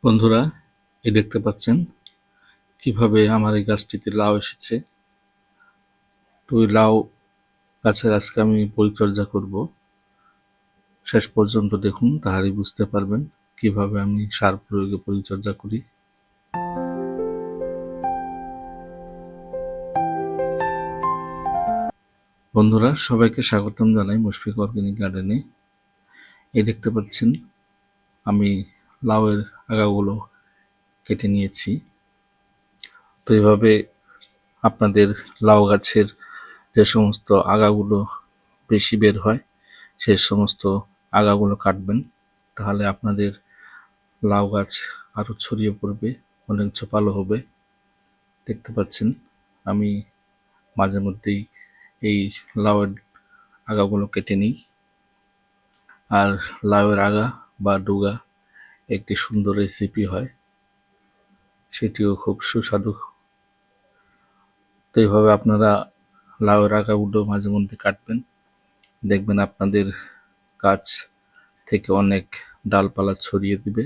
বন্ধুরা, এই দেখতে পাচ্ছেন কিভাবে আমার এই গাছটিতে লাউ এসেছে। তো এই লাউ গাছের আজকে আমি পরিচর্যা করব। শেষ পর্যন্ত দেখুন, তাহলেই বুঝতে পারবেন কিভাবে আমি সার প্রয়োগে পরিচর্যা করি। বন্ধুরা, সবাইকে স্বাগতম জানাই মুশফিক অর্গানিক গার্ডেনে। এই দেখতে পাচ্ছেন আমি লাউয়ের আগাগুলো কেটে নিয়েছি। তো এইভাবে আপনাদের লাউ গাছের যে সমস্ত আগাগুলো বেশি বের হয় সেই সমস্ত আগাগুলো কাটবেন, তাহলে আপনাদের লাউ গাছ আরো ছড়িয়ে পড়বে, অনেক ঝোপালো হবে। দেখতে পাচ্ছেন আমি মাঝে মধ্যেই এই লাউয়ের আগাগুলো কেটে নিই। আর লাউয়ের আগা বা ডুগা একটি সুন্দর রেসিপি হয়, সেটিও খুব সুস্বাদু। তো এইভাবে আপনারা লাউয়ের আগাগুলো মাঝে মধ্যে কাটবেন, দেখবেন আপনাদের গাছ থেকে অনেক ডালপালা ছড়িয়ে দিবে।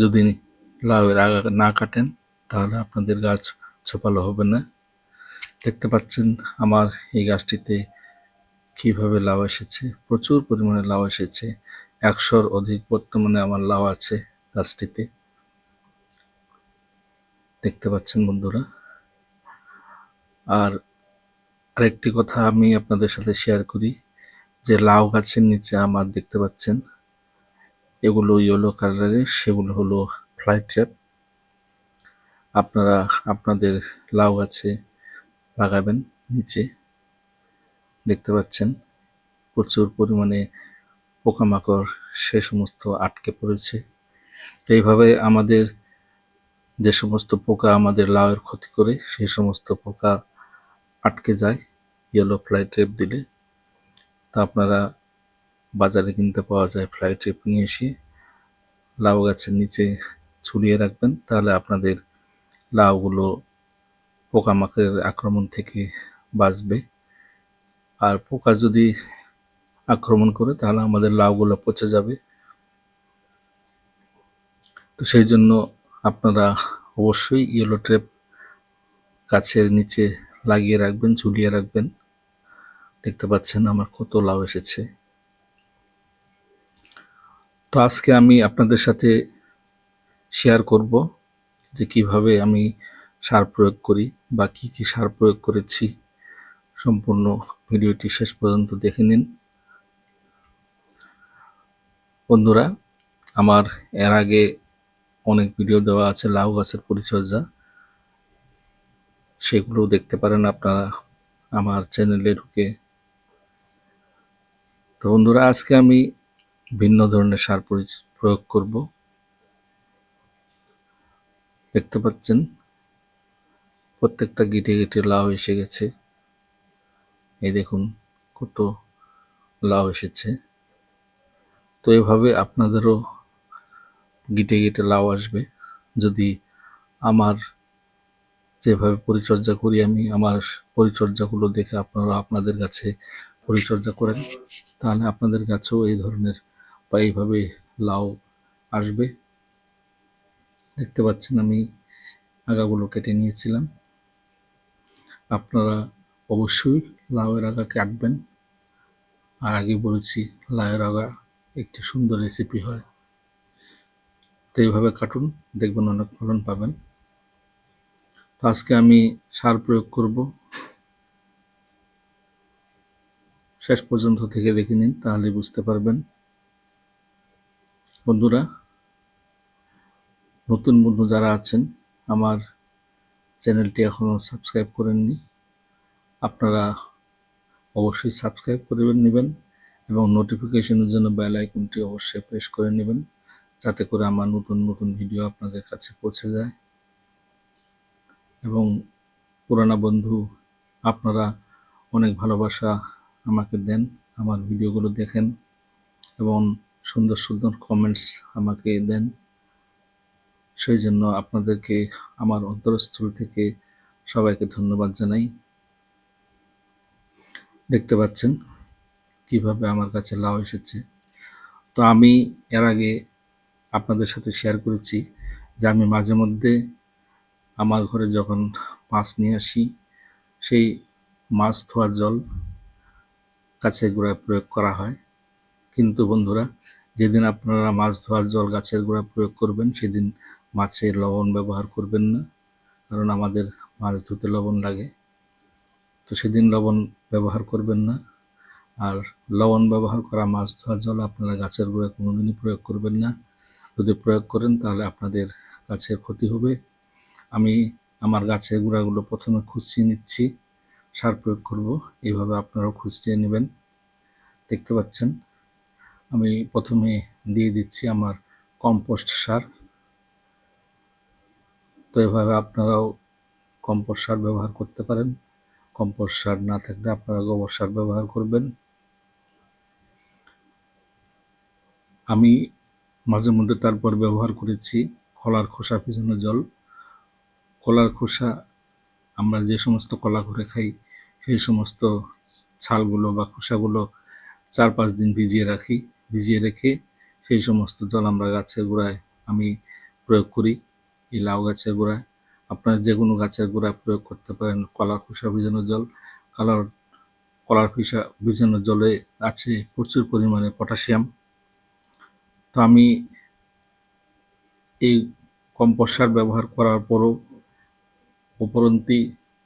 যদি লাউয়ের আগা না কাটেন তাহলে আপনাদের গাছ ঝোপালো হবে না। দেখতে পাচ্ছেন আমার এই গাছটিতে কিভাবে লাউ এসেছে, প্রচুর পরিমাণে লাউ এসেছে। 100-র অধিক বর্তমানে আমার লাউ আছে গাছটিতে, দেখতে পাচ্ছেন বন্ধুরা। আর আরেকটি কথা আমি আপনাদের সাথে শেয়ার করি, যে লাউ গাছের নিচে আমার দেখতে পাচ্ছেন এগুলো ইয়েলো কালারের, সেগুলো হলো ফ্লাই ট্র্যাপ। আপনারা আপনাদের লাউ গাছে লাগাবেন। নিচে দেখতে পাচ্ছেন প্রচুর পরিমাণে পোকামাকড় সে সমস্ত আটকে পড়েছে। এইভাবে আমাদের যে সমস্ত পোকা আমাদের লাউয়ের ক্ষতি করে সেই সমস্ত পোকা আটকে যায় ইয়েলো ফ্লাই ট্র্যাপ দিলে। তা আপনারা বাজারে কিনতে পাওয়া যায় ফ্লাই ট্র্যাপ, নিয়ে এসে লাউ গাছের নিচে ছড়িয়ে রাখবেন, তাহলে আপনাদের লাউগুলো পোকামাকড়ের আক্রমণ থেকে বাঁচবে। আর পোকা যদি আক্রমণ করে তাহলে আমাদের লাউগুলো পচে যাবে। তো সেই জন্য আপনারা অবশ্যই ইয়েলো ট্র্যাপ গাছের নিচে লাগিয়ে রাখবেন, ঝুলিয়ে রাখবেন। দেখতে পাচ্ছেন আমার কত লাউ এসেছে। তো আজকে আমি আপনাদের সাথে শেয়ার করব যে কিভাবে আমি সার প্রয়োগ করি বা কি কি সার প্রয়োগ করেছি। সম্পূর্ণ ভিডিওটি শেষ পর্যন্ত দেখে নিন বন্ধুরা। আমার এর আগে অনেক ভিডিও দেওয়া আছে লাউ গাছের পরিচর্যা, সেগুলো দেখতে পারেন আপনারা আমার চ্যানেলে ঢুকে। তো বন্ধুরা, আজকে আমি ভিন্ন ধরনের সার প্রয়োগ করব। দেখতে পাচ্ছেন প্রত্যেকটা গিটে গিটে লাউ এসে গেছে। এই দেখুন কত লাউ এসেছে। তো এভাবে আপনাদেরও গিটে গিটে লাউ আসবে যদি আমার যেভাবে পরিচর্যা করি আমি, আমার পরিচর্যাগুলো দেখে আপনারা আপনাদের গাছে পরিচর্যা করেন, তাহলে আপনাদের গাছেও এই ধরনের বা এইভাবে লাউ আসবে। দেখতে পাচ্ছেন আমি আগাগুলো কেটে নিয়েছিলাম। আপনারা অবশ্যই লাউয়ের আগা কাটবেন। আর আগে বলেছি লাউয়ের আগা একটি সুন্দর রেসিপি হয়। তো এইভাবে কাটুন, দেখবেন অনেক ফলন পাবেন। তো আজকে আমি সার প্রয়োগ করব, শেষ পর্যন্ত থেকে দেখে নিন, তাহলে বুঝতে পারবেন। বন্ধুরা, নতুন বন্ধু যারা আছেন আমার চ্যানেলটি এখনো সাবস্ক্রাইব করেননি, আপনারা অবশ্যই সাবস্ক্রাইব করে নেবেন এবং নোটিফিকেশনের জন্য বেল আইকনটি অবশ্যই প্রেস করে নেবেন, যাতে করে আমার নতুন নতুন ভিডিও আপনাদের কাছে পৌঁছে যায়। এবং পুরানা বন্ধু আপনারা অনেক ভালোবাসা আমাকে দেন, আমার ভিডিওগুলো দেখেন এবং সুন্দর সুন্দর কমেন্টস আমাকে দেন। সেই জন্য আপনাদেরকে আমার অন্তরস্থল থেকে সবাইকে ধন্যবাদ জানাই। দেখতে পাচ্ছেন কিভাবে আমার কাছে লাউ এসেছে। তো আমি এর আগে আপনাদের সাথে শেয়ার করেছি যে আমি মাঝে মধ্যে আমার ঘরে যখন মাছ নিয়ে আসি সেই মাছ ধোয়া জল গাছের গোড়ায় প্রয়োগ করা হয়। কিন্তু বন্ধুরা, যেদিন আপনারা মাছ ধোয়ার জল গাছের গোড়ায় প্রয়োগ করবেন সেদিন মাছে লবণ ব্যবহার করবেন না, কারণ আমাদের মাছ ধুতে লবণ লাগে। তো সেদিন লবণ ব্যবহার করবেন না। আর লবণ ব্যবহার করা মাছ ধোয়ার জল আপনারা গাছের গোড়ায় কোনোদিনই প্রয়োগ করবেন না। যদি প্রয়োগ করেন তাহলে আপনাদের গাছের ক্ষতি হবে। আমি আমার গাছের গোড়াগুলো প্রথমে খুঁচিয়ে নিচ্ছি, সার প্রয়োগ করব। এইভাবে আপনারাও খুঁচিয়ে নেবেন। দেখতে পাচ্ছেন আমি প্রথমে দিয়ে দিচ্ছি আমার কম্পোস্ট সার। তো এভাবে আপনারাও কম্পোস্ট সার ব্যবহার করতে পারেন। কম্পোস্ট সার না থাকলে আপনারা গোবর সার ব্যবহার করবেন। আমি মাঝে মধ্যে তারপর ব্যবহার করেছি কলার খোসা ভিজানো জল। কলার খোসা আমরা যে সমস্ত কলা করে খাই সেই সমস্ত ছালগুলো বা খোসাগুলো 4-5 দিন ভিজিয়ে রেখে সেই সমস্ত জল আমরা গাছের গোড়ায় আমি প্রয়োগ করি। এই লাউ গাছের গোড়ায়, আপনারা যে কোনো গাছের গোড়ায় প্রয়োগ করতে পারেন কলার খোসা ভিজানো জল। কলার খোসা ভিজানো জলে আছে প্রচুর পরিমাণে পটাশিয়াম। তো আমি এই কম্পোস্ট সার ব্যবহার করার পরও উপরন্তি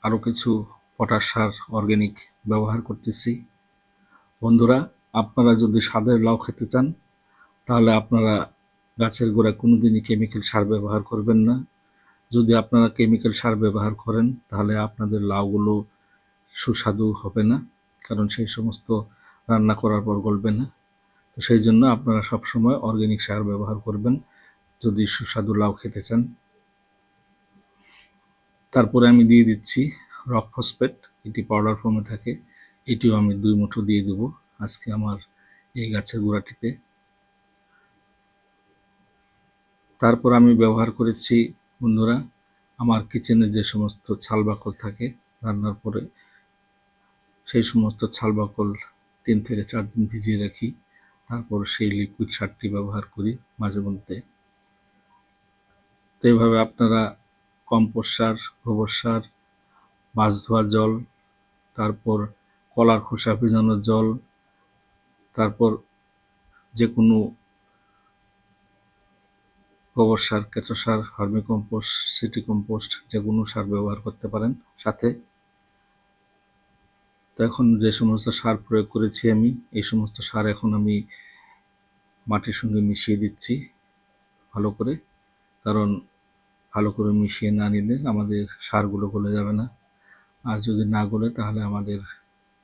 আরও কিছু পটাশ সার অর্গ্যানিক ব্যবহার করতেছি। বন্ধুরা, আপনারা যদি স্বাদের লাউ খেতে চান তাহলে আপনারা গাছের গোড়ায় কোনোদিনই কেমিক্যাল সার ব্যবহার করবেন না। যদি আপনারা কেমিক্যাল সার ব্যবহার করেন তাহলে আপনাদের লাউগুলো সুস্বাদু হবে না, কারণ সেই সমস্ত রান্না করার পর গলবে না। তো সেই জন্য আপনারা সবসময় অর্গ্যানিক সার ব্যবহার করবেন যদি সুস্বাদু লাউ খেতে চান। তারপরে আমি দিয়ে দিচ্ছি রক ফসফেট, এটি পাউডার ফর্মে থাকে। এটিও আমি 2 মুঠো দিয়ে দেব আজকে আমার এই গাছের গোড়াটিতে। তারপর আমি ব্যবহার করেছি বন্ধুরা আমার কিচেনে যে সমস্ত ছাল বাকল থাকে রান্নার পরে, সেই সমস্ত ছাল বাকল 3 থেকে 4 দিন ভিজিয়ে রাখি, তারপর সেই লিকুইড সারটি ব্যবহার করি মাঝে মধ্যে। তো এইভাবে আপনারা কম্পোস্ট সার, গোবর সার, মাছ ধোয়া জল, তারপর কলার খোসা ভিজানো জল, তারপর যে কোনো গোবর সার, কেঁচো সার, ভার্মি কম্পোস্ট, সিটি কম্পোস্ট যে কোনো সার ব্যবহার করতে পারেন সাথে। তো এখন যে সমস্ত সার প্রয়োগ করেছি আমি, এই সমস্ত সার এখন আমি মাটির সঙ্গে মিশিয়ে দিচ্ছি ভালো করে, কারণ ভালো করে মিশিয়ে না নিলে আমাদের সারগুলো গলে যাবে না। আর যদি না গলে তাহলে আমাদের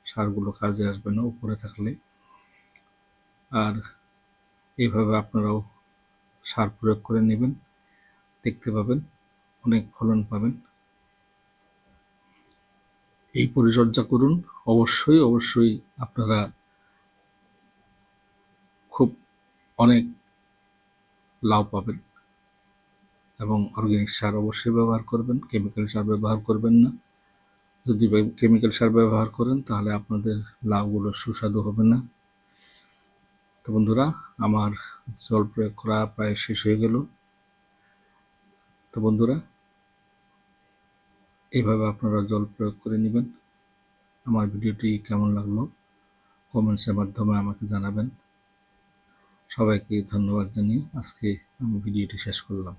সারগুলো কাজে আসবে না উপরে থাকলে। আর এইভাবে আপনারাও সার প্রয়োগ করে নেবেন, দেখতে পাবেন অনেক ফলন পাবেন। এই পরিচর্যা করুন, অবশ্যই আপনারা খুব অনেক লাভ পাবেন। এবং অর্গ্যানিক সার অবশ্যই ব্যবহার করবেন, কেমিক্যাল সার ব্যবহার করবেন না। যদি কেমিক্যাল সার ব্যবহার করেন তাহলে আপনাদের লাউগুলো সুস্বাদু হবে না। তো বন্ধুরা, আমার জল প্রয়োগ করা প্রায় শেষ হয়ে গেল। তো বন্ধুরা, এইভাবে আপনারা জল প্রয়োগ করে নেবেন। আমার ভিডিওটি কেমন লাগলো কমেন্টসের মাধ্যমে আমাকে জানাবেন। সবাইকে ধন্যবাদ জানিয়ে আজকে আমি ভিডিওটি শেষ করলাম।